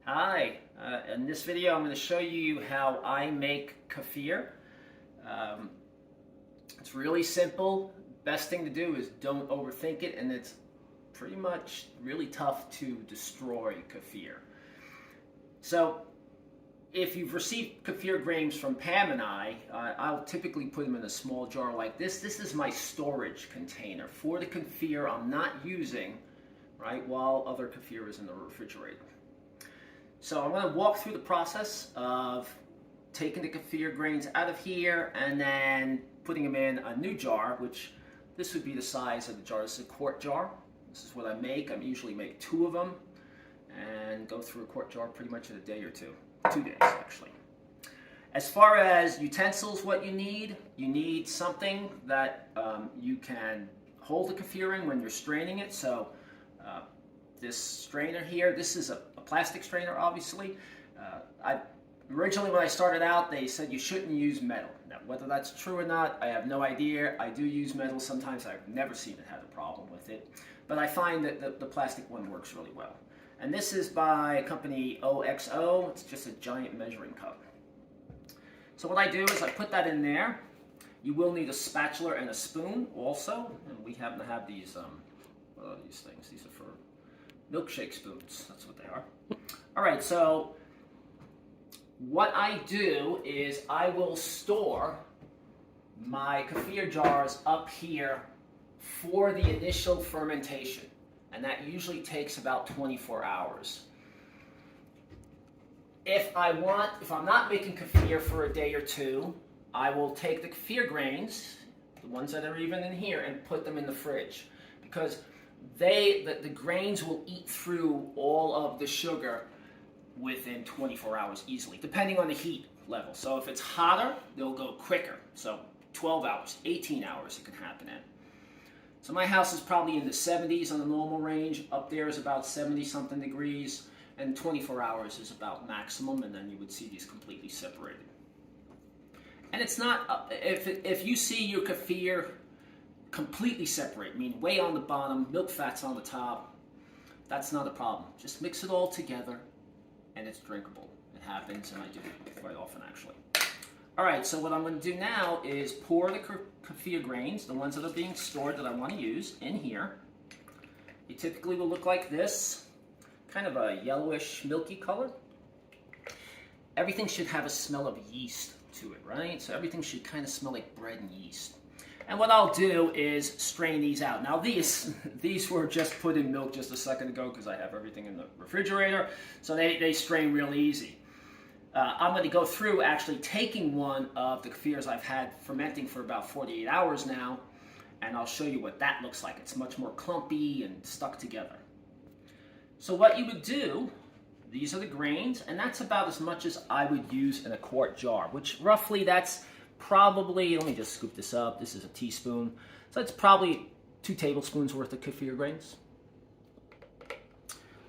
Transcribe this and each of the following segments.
Hi, in this video I'm going to show you how I make kefir. Um, it's really simple. Best thing to do is don't overthink it, and it's pretty much really tough to destroy kefir. So if you've received kefir grains from Pam and I'll typically put them in a small jar like this. This is my storage container for the kefir I'm not using, right, while other kefir is in the refrigerator. So I'm going to walk through the process of taking the kefir grains out of here and then putting them in a new jar, which this would be the size of the jar. This is a quart jar. This is what I make. I usually make 2 of them and go through a quart jar pretty much in a day or 2. 2 days, actually. As far as utensils, what you need something that you can hold the kefir in when you're straining it. So this strainer here, this is a plastic strainer, obviously. Originally when I started out, they said you shouldn't use metal. Now, whether that's true or not, I have no idea. I do use metal sometimes. I've never seen it have a problem with it. But I find that the plastic one works really well. And this is by a company OXO. It's just a giant measuring cup. So what I do is I put that in there. You will need a spatula and a spoon also. And we happen to have these, what are these things? These are for milkshake spoons. That's what they are. All right, so what I do is I will store my kefir jars up here for the initial fermentation, and that usually takes about 24 hours. If I'm not making kefir for a day or 2, I will take the kefir grains, the ones that are even in here, and put them in the fridge, because the grains will eat through all of the sugar within 24 hours easily, depending on the heat level. So if it's hotter, they'll go quicker. So 12 hours, 18 hours it can happen in. So my house is probably in the 70s on the normal range. Up there is about 70 something degrees, and 24 hours is about maximum, and then you would see these completely separated. And it's not, if you see your kefir completely separate, meaning way on the bottom, milk fat's on the top, that's not a problem. Just mix it all together and it's drinkable. It happens, and I do it quite often actually. All right, so what I'm going to do now is pour the kefir grains, the ones that are being stored that I want to use, in here. They typically will look like this, kind of a yellowish, milky color. Everything should have a smell of yeast to it, right? So everything should kind of smell like bread and yeast. And what I'll do is strain these out. Now these were just put in milk just a second ago because I have everything in the refrigerator, so they strain real easy. I'm going to go through actually taking one of the kefirs I've had fermenting for about 48 hours now, and I'll show you what that looks like. It's much more clumpy and stuck together. So what you would do, these are the grains, and that's about as much as I would use in a quart jar, which roughly that's probably, let me just scoop this up, this is a teaspoon, so it's probably 2 tablespoons worth of kefir grains.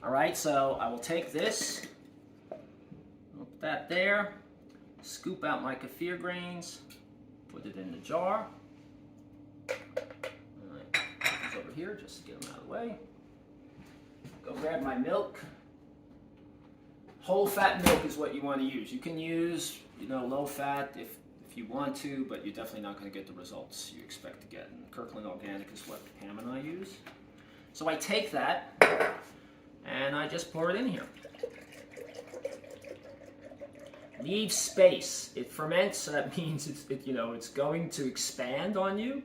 Alright, so I will take this, put that there, scoop out my kefir grains, put it in the jar. Alright, put these over here just to get them out of the way. Go grab my milk. Whole fat milk is what you want to use. You can use, low fat if you want to, but you're definitely not going to get the results you expect to get. And Kirkland Organic is what Pam and I use. So I take that and I just pour it in here. Leave space. It ferments, so that means it's going to expand on you.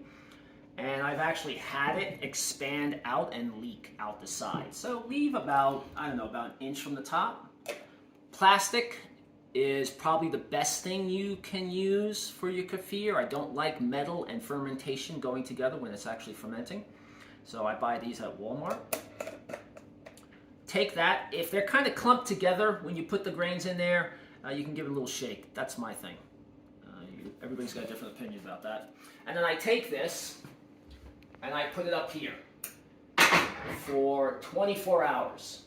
And I've actually had it expand out and leak out the side. So leave about, about an inch from the top. Plastic is probably the best thing you can use for your kefir. I don't like metal and fermentation going together when it's actually fermenting. So I buy these at Walmart. Take that. If they're kind of clumped together when you put the grains in there, you can give it a little shake. That's my thing. Everybody's got a different opinion about that. And then I take this and I put it up here for 24 hours.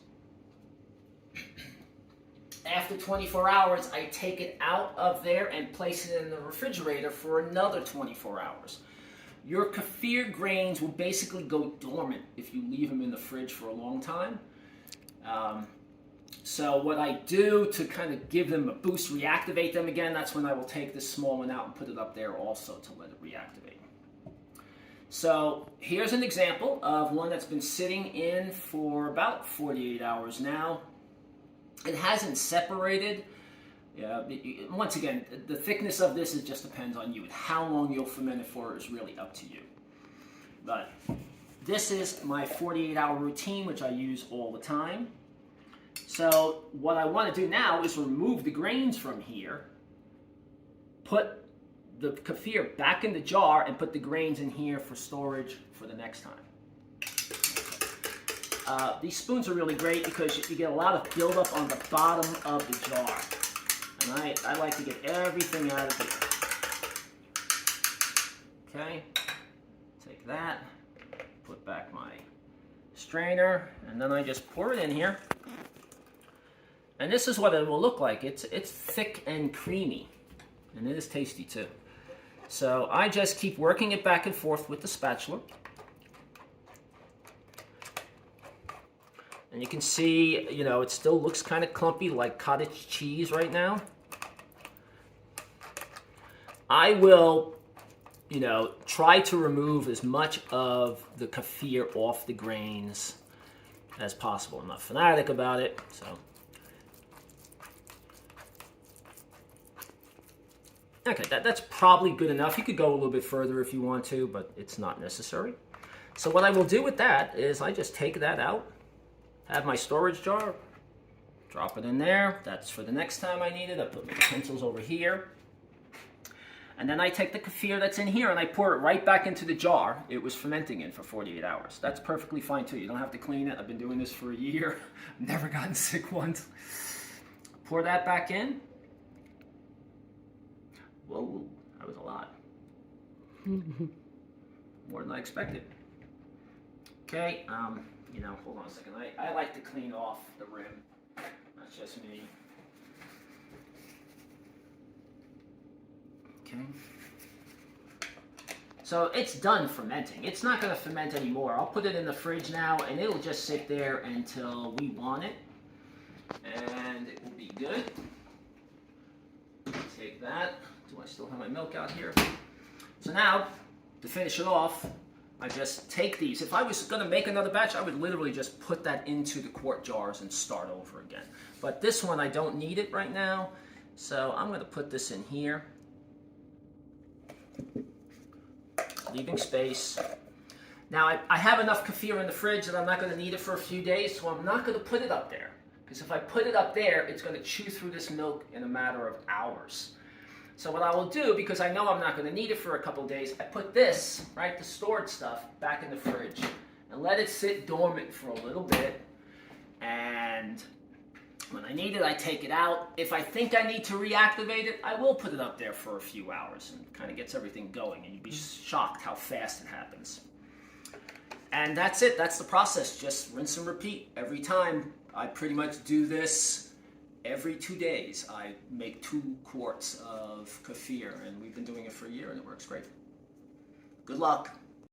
After 24 hours, I take it out of there and place it in the refrigerator for another 24 hours. Your kefir grains will basically go dormant if you leave them in the fridge for a long time. So what I do to kind of give them a boost, reactivate them again, that's when I will take this small one out and put it up there also to let it reactivate. So here's an example of one that's been sitting in for about 48 hours now. It hasn't separated. Yeah, once again, the thickness of this just depends on you. How long you'll ferment it for is really up to you. But this is my 48-hour routine, which I use all the time. So what I want to do now is remove the grains from here, put the kefir back in the jar, and put the grains in here for storage for the next time. These spoons are really great because you get a lot of buildup on the bottom of the jar. And I like to get everything out of here. Okay, take that, put back my strainer, and then I just pour it in here. And this is what it will look like. It's thick and creamy, and it is tasty too. So I just keep working it back and forth with the spatula. And you can see, you know, it still looks kind of clumpy like cottage cheese right now. I will, you know, try to remove as much of the kefir off the grains as possible. I'm not fanatic about it, so. Okay, that's probably good enough. You could go a little bit further if you want to, but it's not necessary. So what I will do with that is I just take that out, have my storage jar, drop it in there. That's for the next time I need it. I put my utensils over here. And then I take the kefir that's in here and I pour it right back into the jar it was fermenting in for 48 hours. That's perfectly fine too. You don't have to clean it. I've been doing this for a year. Never gotten sick once. Pour that back in. Whoa, that was a lot. More than I expected. Okay, you know, hold on a second. I like to clean off the rim. That's just me. Okay. So it's done fermenting. It's not going to ferment anymore. I'll put it in the fridge now, and it'll just sit there until we want it. And it will be good. Take that. Do I still have my milk out here? So now, to finish it off, I just take these. If I was going to make another batch, I would literally just put that into the quart jars and start over again. But this one, I don't need it right now. So I'm going to put this in here. Leaving space. Now, I have enough kefir in the fridge that I'm not going to need it for a few days, so I'm not going to put it up there. Because if I put it up there, it's going to chew through this milk in a matter of hours. So what I will do, because I know I'm not going to need it for a couple of days, I put this, right, the stored stuff, back in the fridge and let it sit dormant for a little bit. And when I need it, I take it out. If I think I need to reactivate it, I will put it up there for a few hours and kind of gets everything going, and you'd be shocked how fast it happens. And that's it. That's the process. Just rinse and repeat every time. I pretty much do this every 2 days. I make 2 quarts of kefir, and we've been doing it for a year, and it works great. Good luck.